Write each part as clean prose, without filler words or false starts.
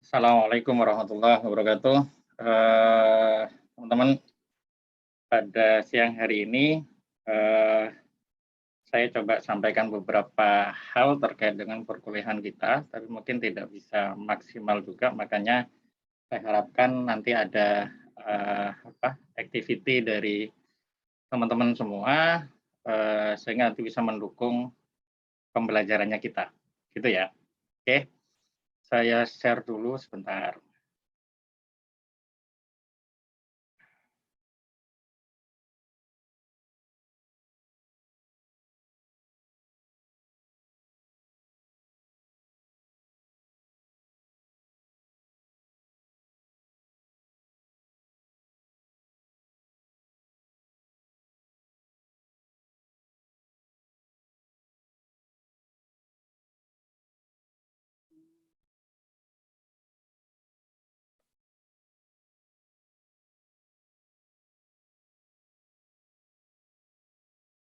Assalamualaikum warahmatullahi wabarakatuh. Teman-teman, pada siang hari ini eh, saya coba sampaikan beberapa hal terkait dengan perkuliahan kita, tapi mungkin tidak bisa maksimal juga, makanya saya harapkan nanti ada activity dari teman-teman semua sehingga nanti bisa mendukung pembelajarannya kita, gitu ya. Oke, saya share dulu sebentar.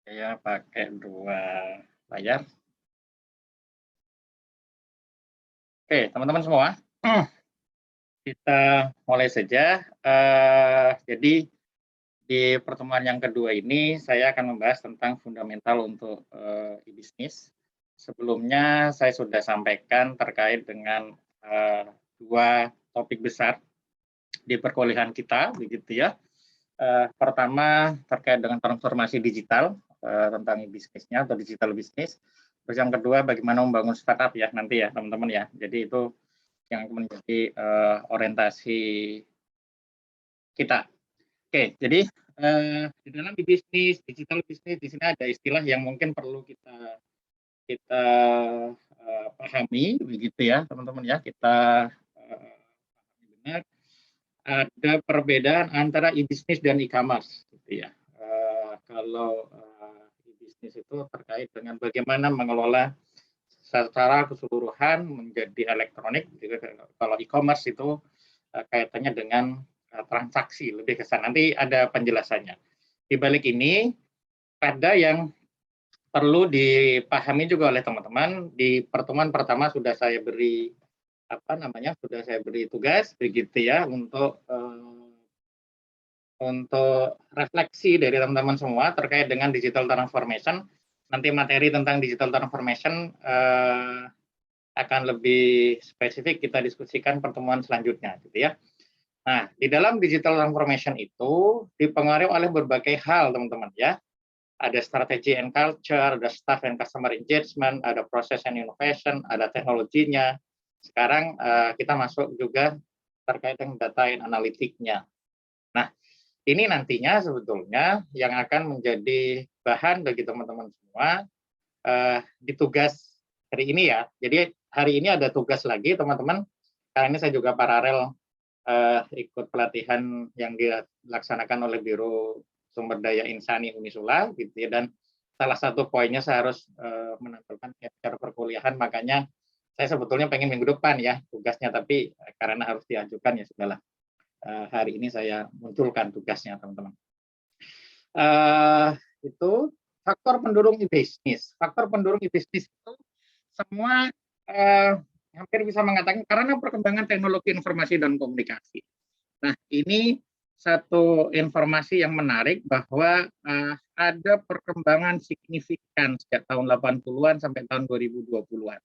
Saya pakai dua layar. Oke, teman-teman semua, kita mulai saja. Jadi di pertemuan yang kedua ini saya akan membahas tentang fundamental untuk e-bisnis. Sebelumnya saya sudah sampaikan terkait dengan dua topik besar di perkuliahan kita, begitu ya. Pertama terkait dengan transformasi digital tentang e-bisnisnya atau digital bisnis. Terus yang kedua bagaimana membangun startup ya nanti ya teman-teman ya. Jadi itu yang menjadi orientasi kita. Oke, jadi di dalam bisnis, digital bisnis di sini ada istilah yang mungkin perlu kita kita pahami begitu ya teman-teman ya. Kita benar ada perbedaan antara e-bisnis dan e-commerce gitu ya. Kalau e-bisnis itu terkait dengan bagaimana mengelola secara keseluruhan menjadi elektronik. Kalau e-commerce itu kaitannya dengan transaksi lebih ke sana. Nanti ada penjelasannya. Di balik ini ada yang perlu dipahami juga oleh teman-teman. Di pertemuan pertama sudah saya beri tugas begitu ya untuk refleksi dari teman-teman semua terkait dengan digital transformation. Nanti materi tentang digital transformation akan lebih spesifik kita diskusikan pertemuan selanjutnya gitu ya. Nah, di dalam digital transformation itu dipengaruhi oleh berbagai hal, teman-teman ya. Ada strategi and culture, ada staff and customer engagement, ada process and innovation, ada teknologinya. Sekarang kita masuk juga terkait dengan data and analytics-nya. Nah, ini nantinya sebetulnya yang akan menjadi bahan bagi teman-teman semua di tugas hari ini ya. Jadi hari ini ada tugas lagi, teman-teman. Karena ini saya juga paralel ikut pelatihan yang dilaksanakan oleh Biro Sumber Daya Insani Unisula gitu ya, dan salah satu poinnya saya harus menampilkan cara perkuliahan, makanya saya sebetulnya pengen minggu depan ya tugasnya, tapi karena harus diajukan ya sudahlah, hari ini saya munculkan tugasnya teman-teman. Itu faktor pendorong e-bisnis. Faktor pendorong e-bisnis itu semua hampir bisa mengatakan karena perkembangan teknologi informasi dan komunikasi. Nah, ini satu informasi yang menarik bahwa ada perkembangan signifikan sejak tahun 80-an sampai tahun 2020-an.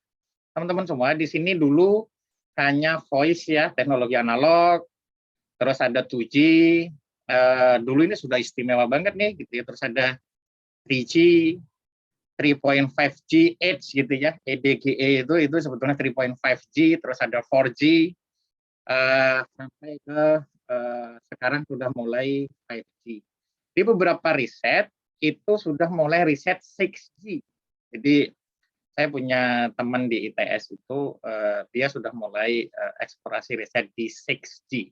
Teman-teman semua, di sini dulu hanya voice ya, teknologi analog, terus ada 2G, dulu ini sudah istimewa banget nih gitu ya, terus ada 3G, 3.5G, Edge gitu ya, EDGE itu sebetulnya 3.5G, terus ada 4G, sampai ke sekarang sudah mulai 5G. Di beberapa riset itu sudah mulai riset 6G. Jadi saya punya teman di ITS itu dia sudah mulai eksplorasi riset di 6G.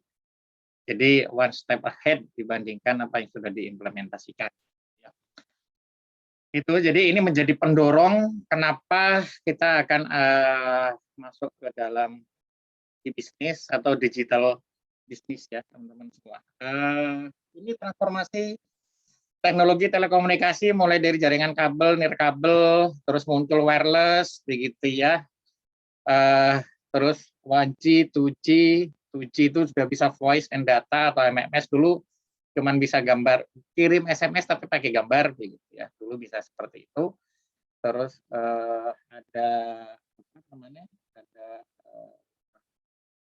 Jadi one step ahead dibandingkan apa yang sudah diimplementasikan. Itu jadi ini menjadi pendorong kenapa kita akan masuk ke dalam bisnis atau digital bisnis ya teman-teman semua. Ini transformasi teknologi telekomunikasi mulai dari jaringan kabel, nirkabel, terus muncul wireless begitu ya. terus 1G, 2G, 2G itu sudah bisa voice and data atau MMS. Dulu cuman bisa gambar, kirim SMS tapi pakai gambar begitu ya. Dulu bisa seperti itu. Terus ada apa namanya?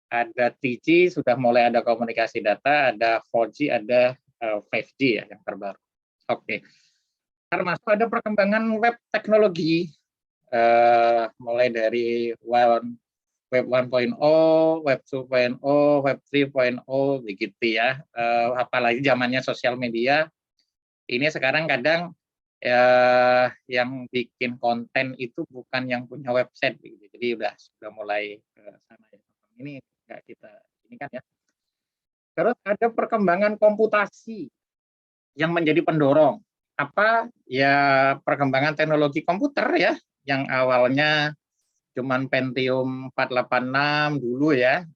Ada 3G, sudah mulai ada komunikasi data, ada 4G, ada 5G ya yang terbaru. Oke. Termasuk ada perkembangan web teknologi, mulai dari Web 1.0, Web 2.0, Web 3.0 begitu ya. Apalagi zamannya sosial media. Ini sekarang kadang yang bikin konten itu bukan yang punya website gitu. Jadi sudah mulai ke sana ya. Ini nggak kita ini kan ya. Terus ada perkembangan komputasi yang menjadi pendorong. Apa ya, perkembangan teknologi komputer ya, yang awalnya cuman Pentium 486 dulu ya,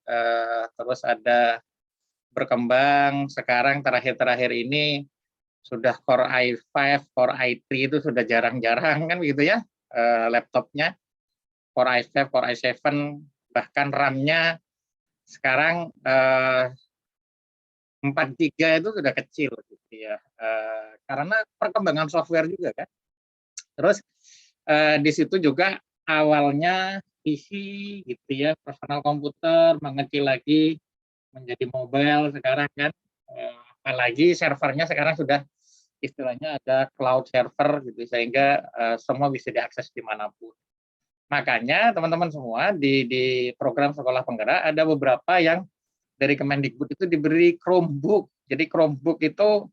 terus ada berkembang sekarang terakhir-terakhir ini sudah Core i5, Core i3 itu sudah jarang-jarang kan begitu ya, laptopnya Core i5, Core i7, bahkan RAM-nya sekarang 4 giga itu sudah kecil gitu ya, karena perkembangan software juga kan. Terus di situ juga awalnya PC gitu ya, personal komputer, mengecil lagi menjadi mobile sekarang kan, apalagi servernya sekarang sudah istilahnya ada cloud server gitu, sehingga semua bisa diakses dimanapun. Makanya teman-teman semua di program sekolah penggerak ada beberapa yang dari Kemendikbud itu diberi Chromebook. Jadi Chromebook itu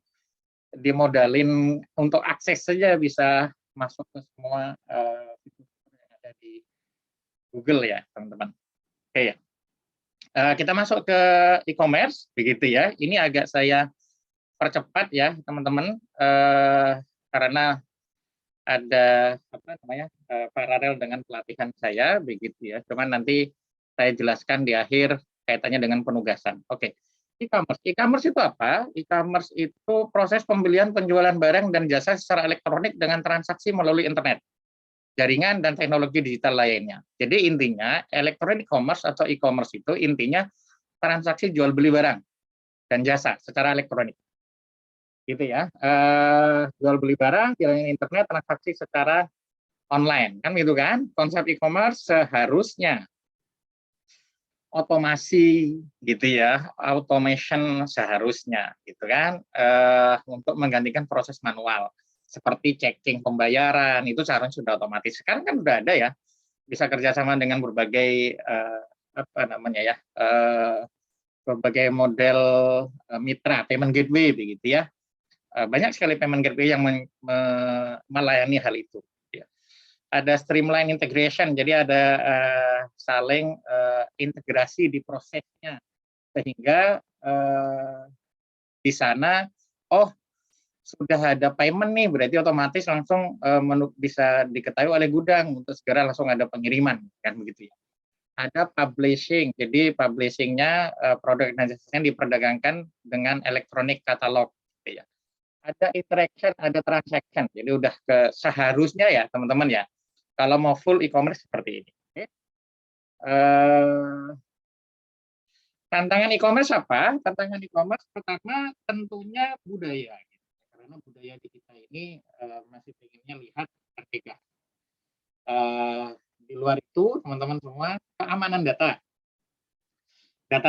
dimodalin untuk akses saja bisa masuk ke semua fitur yang ada di Google ya teman-teman. Oke ya. Kita masuk ke e-commerce begitu ya. Ini agak saya percepat ya teman-teman, karena ada apa namanya paralel dengan pelatihan saya begitu ya. Cuman nanti saya jelaskan di akhir kaitannya dengan penugasan. Oke. E-commerce. E-commerce itu apa? E-commerce itu proses pembelian penjualan barang dan jasa secara elektronik dengan transaksi melalui internet, jaringan dan teknologi digital lainnya. Jadi intinya electronic commerce atau e-commerce itu intinya transaksi jual beli barang dan jasa secara elektronik. Gitu ya. Jual beli barang, jaringan internet, transaksi secara online kan gitu kan. Konsep e-commerce seharusnya otomasi gitu ya, automation seharusnya gitu kan, untuk menggantikan proses manual seperti checking pembayaran itu seharusnya sudah otomatis. Sekarang kan sudah ada ya, bisa kerjasama dengan berbagai apa namanya ya, berbagai model mitra payment gateway begitu ya. Banyak sekali payment gateway yang melayani hal itu. Ada streamline integration, jadi ada saling integrasi di prosesnya, sehingga di sana sudah ada payment nih, berarti otomatis langsung bisa diketahui oleh gudang untuk segera langsung ada pengiriman kan begitu ya. Ada publishing, jadi publishingnya produk dan jasanya diperdagangkan dengan elektronik katalog gitu ya. Ada interaction, ada transaction, jadi udah seharusnya ya teman-teman ya, kalau mau full e-commerce seperti ini. Tantangan e-commerce apa? Tantangan e-commerce pertama tentunya budaya, karena budaya di kita ini masih pengennya lihat merdeka. Di luar itu teman-teman semua, keamanan data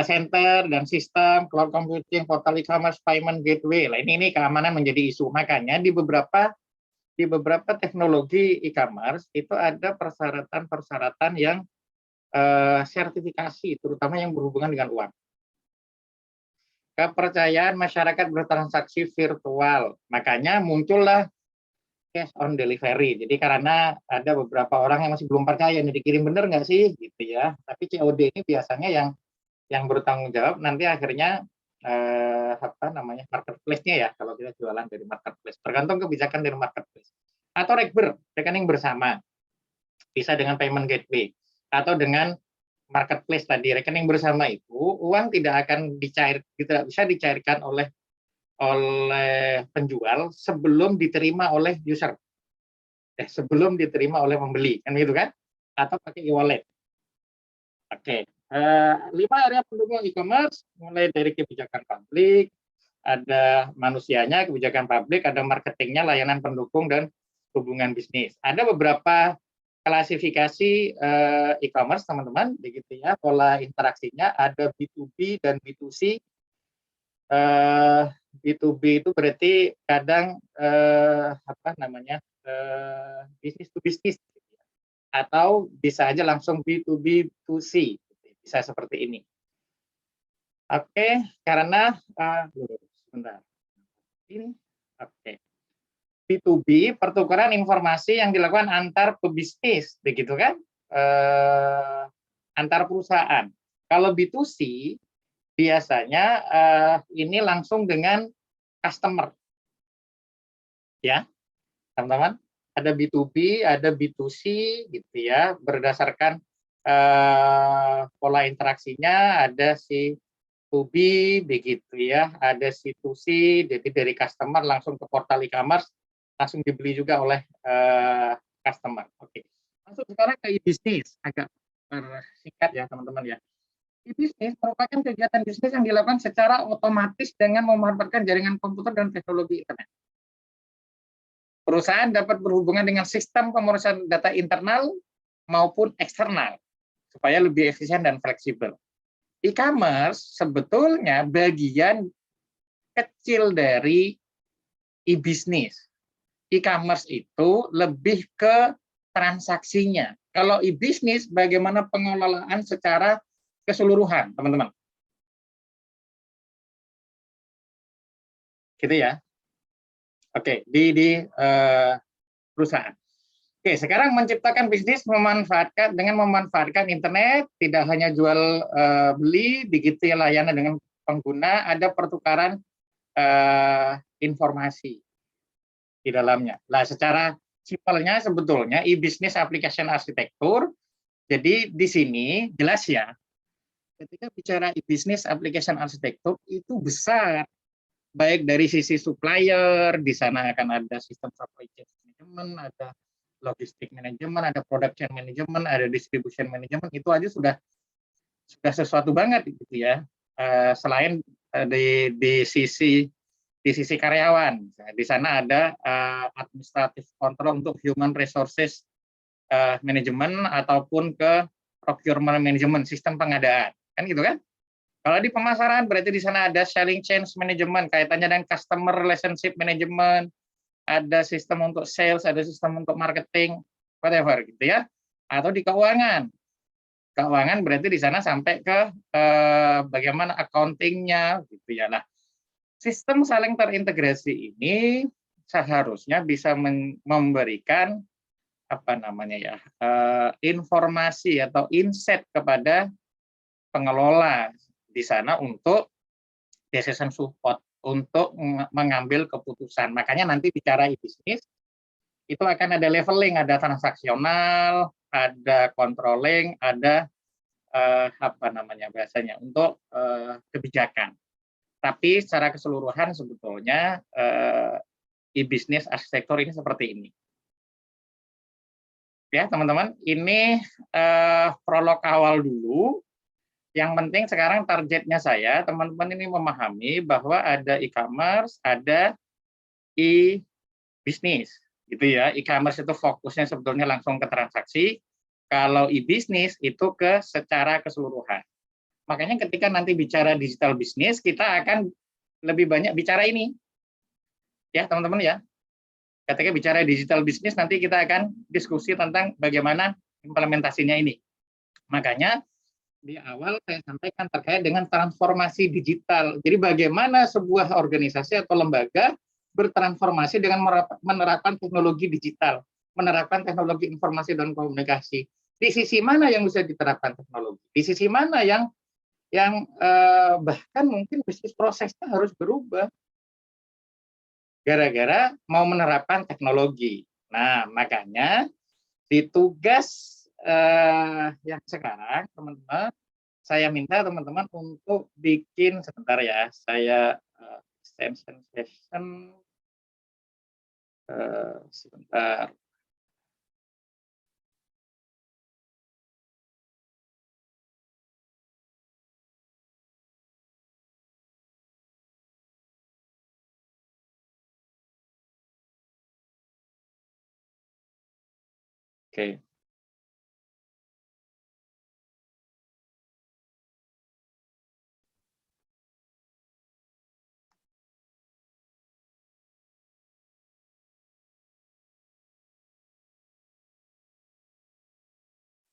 center dan sistem, cloud computing, portal e-commerce, payment gateway. Nah, ini keamanan menjadi isu. Makanya di beberapa teknologi e-commerce itu ada persyaratan yang sertifikasi, terutama yang berhubungan dengan uang. Kepercayaan masyarakat bertransaksi virtual, makanya muncullah cash on delivery. Jadi karena ada beberapa orang yang masih belum percaya, ini dikirim bener nggak sih, gitu ya. Tapi COD ini biasanya yang bertanggung jawab nanti akhirnya apa namanya marketplace-nya ya, kalau kita jualan dari marketplace, tergantung kebijakan dari marketplace. Atau rekening bersama, bisa dengan payment gateway atau dengan marketplace tadi. Rekening bersama itu uang tidak akan tidak bisa dicairkan oleh penjual sebelum diterima oleh user, sebelum diterima oleh pembeli kan gitu kan, atau pakai e-wallet. Oke, 5 area pendukung e-commerce, mulai dari kebijakan publik, ada manusianya, kebijakan publik, ada marketingnya, layanan pendukung, dan hubungan bisnis. Ada beberapa klasifikasi e-commerce, teman-teman, begitu ya, pola interaksinya, ada B2B dan B2C. B2B itu berarti kadang apa namanya, bisnis to bisnis, atau bisa aja langsung B2B to C, bisa seperti ini. Oke, karena sebentar ini, oke, B2B pertukaran informasi yang dilakukan antar pebisnis, begitu kan, antar perusahaan. Kalau B2C biasanya ini langsung dengan customer, ya teman-teman. Ada B2B, ada B2C, gitu ya, berdasarkan pola interaksinya. Ada si to B, begitu ya, ada si to C, jadi dari customer langsung ke portal e-commerce, langsung dibeli juga oleh customer. Oke, masuk sekarang ke e-bisnis, agak singkat ya teman-teman ya. E-bisnis merupakan kegiatan bisnis yang dilakukan secara otomatis dengan memanfaatkan jaringan komputer dan teknologi internet. Perusahaan dapat berhubungan dengan sistem pemrosesan data internal maupun eksternal supaya lebih efisien dan fleksibel. E-commerce sebetulnya bagian kecil dari e-bisnis. E-commerce itu lebih ke transaksinya. Kalau e-bisnis bagaimana pengelolaan secara keseluruhan, teman-teman. Gitu ya. Oke, di perusahaan. Oke, sekarang menciptakan bisnis dengan memanfaatkan internet, tidak hanya jual beli, digital layanan dengan pengguna, ada pertukaran informasi di dalamnya. Nah, secara simpelnya sebetulnya e-business application arsitektur. Jadi di sini jelas ya, ketika bicara e-business application arsitektur itu besar. Baik dari sisi supplier, di sana akan ada sistem supply chain management, ada logistik manajemen, ada production management, ada distribution management, itu aja sudah sesuatu banget gitu ya. Selain di sisi karyawan, di sana ada administrative control untuk human resources management ataupun ke procurement management, sistem pengadaan, kan gitu kan? Kalau di pemasaran berarti di sana ada selling chain management, kaitannya dengan customer relationship management, ada sistem untuk sales, ada sistem untuk marketing, whatever gitu ya. Atau di keuangan. Keuangan berarti di sana sampai ke bagaimana accounting-nya gitu ya. Nah, sistem saling terintegrasi ini seharusnya bisa memberikan apa namanya ya, informasi atau insight kepada pengelola di sana untuk decision support, untuk mengambil keputusan. Makanya nanti bicara e-bisnis itu akan ada leveling, ada transaksional, ada controlling, ada apa namanya bahasanya untuk kebijakan. Tapi secara keseluruhan sebetulnya e-bisnis arsitektur ini seperti ini. Ya teman-teman, ini prolog awal dulu. Yang penting sekarang targetnya saya, teman-teman ini memahami bahwa ada e-commerce, ada e-bisnis, gitu ya. E-commerce itu fokusnya sebetulnya langsung ke transaksi, kalau e-bisnis itu ke secara keseluruhan. Makanya ketika nanti bicara digital bisnis, kita akan lebih banyak bicara ini, ya teman-teman ya. Ketika bicara digital bisnis, nanti kita akan diskusi tentang bagaimana implementasinya ini. Makanya di awal saya sampaikan terkait dengan transformasi digital. Jadi bagaimana sebuah organisasi atau lembaga bertransformasi dengan menerapkan teknologi digital, menerapkan teknologi informasi dan komunikasi. Di sisi mana yang bisa diterapkan teknologi? Di sisi mana yang bahkan mungkin bisnis prosesnya harus berubah gara-gara mau menerapkan teknologi. Nah, makanya di tugas yang sekarang, teman-teman, saya minta teman-teman untuk bikin sebentar ya, saya extension session sebentar. Oke.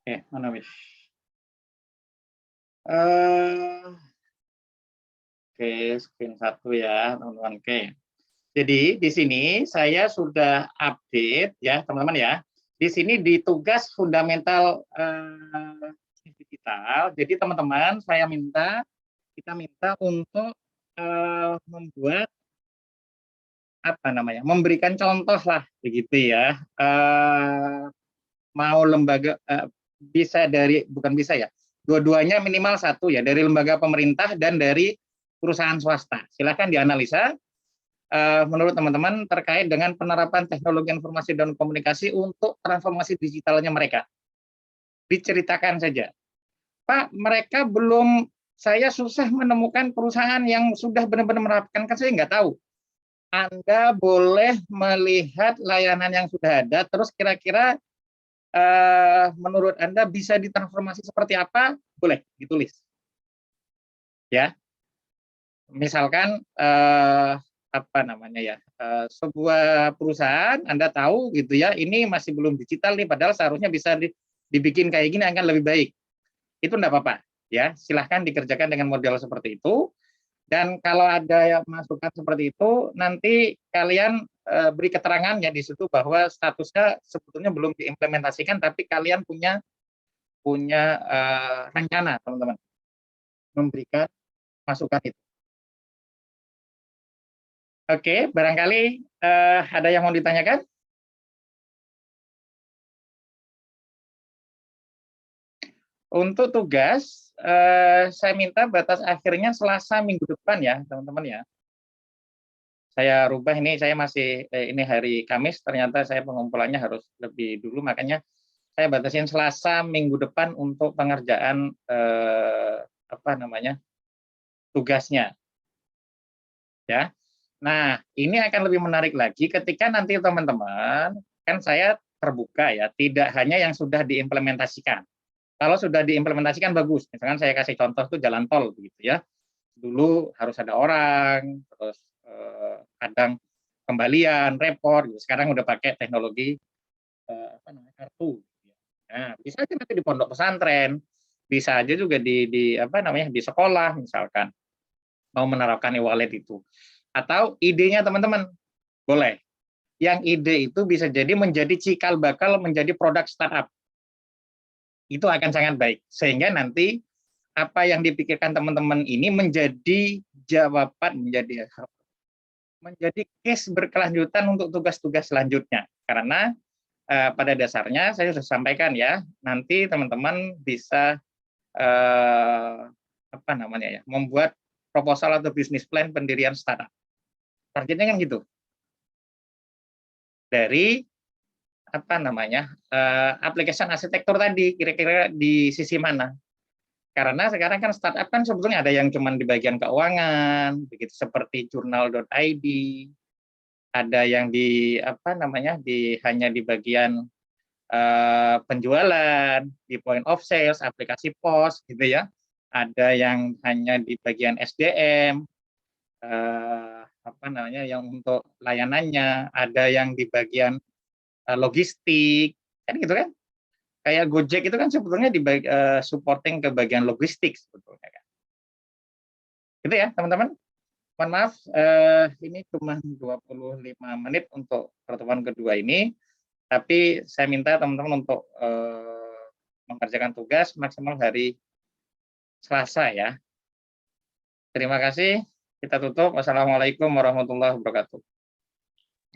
Oke, mana Wis? Oke, screen 1 ya, teman-teman. Oke. Jadi di sini saya sudah update ya, teman-teman ya. Di sini di tugas fundamental digital. Jadi teman-teman, kita minta untuk membuat apa namanya? Memberikan contoh lah begitu ya. Mau lembaga bisa dari bukan bisa ya. Dua-duanya minimal satu ya, dari lembaga pemerintah dan dari perusahaan swasta. Silakan dianalisa menurut teman-teman terkait dengan penerapan teknologi informasi dan komunikasi untuk transformasi digitalnya mereka. Diceritakan saja. Pak, mereka belum, saya susah menemukan perusahaan yang sudah benar-benar menerapkan, kan saya nggak tahu. Anda boleh melihat layanan yang sudah ada, terus kira-kira menurut Anda bisa ditransformasi seperti apa? Boleh ditulis. Ya. Misalkan apa namanya ya, sebuah perusahaan Anda tahu gitu ya, ini masih belum digital nih, padahal seharusnya bisa dibikin kayak gini akan lebih baik. Itu enggak apa-apa ya, silahkan dikerjakan dengan model seperti itu. Dan kalau ada yang masukan seperti itu, nanti kalian beri keterangan ya di situ bahwa statusnya sebetulnya belum diimplementasikan, tapi kalian punya rencana, teman-teman, memberikan masukan itu. Oke, barangkali ada yang mau ditanyakan? Untuk tugas, saya minta batas akhirnya Selasa minggu depan ya, teman-teman ya. Saya rubah ini, saya masih ini hari Kamis, ternyata saya pengumpulannya harus lebih dulu, makanya saya batasin Selasa minggu depan untuk pengerjaan apa namanya tugasnya, ya. Nah, ini akan lebih menarik lagi ketika nanti teman-teman, kan saya terbuka ya, tidak hanya yang sudah diimplementasikan. Kalau sudah diimplementasikan bagus, misalkan saya kasih contoh tuh jalan tol begitu ya. Dulu harus ada orang, terus kadang kembalian, repot, gitu. Sekarang udah pakai teknologi apa namanya kartu. Nah, bisa aja nanti di pondok pesantren, bisa aja juga di apa namanya di sekolah misalkan mau menerapkan e-wallet itu. Atau idenya teman-teman boleh. Yang ide itu bisa jadi menjadi cikal bakal menjadi produk startup. Itu akan sangat baik. Sehingga nanti apa yang dipikirkan teman-teman ini menjadi jawaban, menjadi case berkelanjutan untuk tugas-tugas selanjutnya. Karena pada dasarnya saya sudah sampaikan ya, nanti teman-teman bisa apa namanya ya, membuat proposal atau bisnis plan pendirian startup. Targetnya kan gitu. Dari apa namanya application arsitektur tadi, kira-kira di sisi mana? Karena sekarang kan startup kan sebetulnya ada yang cuma di bagian keuangan, begitu seperti jurnal.id, ada yang di apa namanya hanya di bagian penjualan, di point of sales, aplikasi POS gitu ya. Ada yang hanya di bagian SDM, apa namanya yang untuk layanannya, ada yang di bagian logistik, kan gitu kan? Kayak Gojek itu kan sebetulnya di supporting ke bagian logistik sebetulnya kan. Gitu ya, teman-teman. Mohon maaf, ini cuma 25 menit untuk pertemuan kedua ini, tapi saya minta teman-teman untuk mengerjakan tugas maksimal hari Selasa ya. Terima kasih. Kita tutup. Wassalamualaikum warahmatullahi wabarakatuh.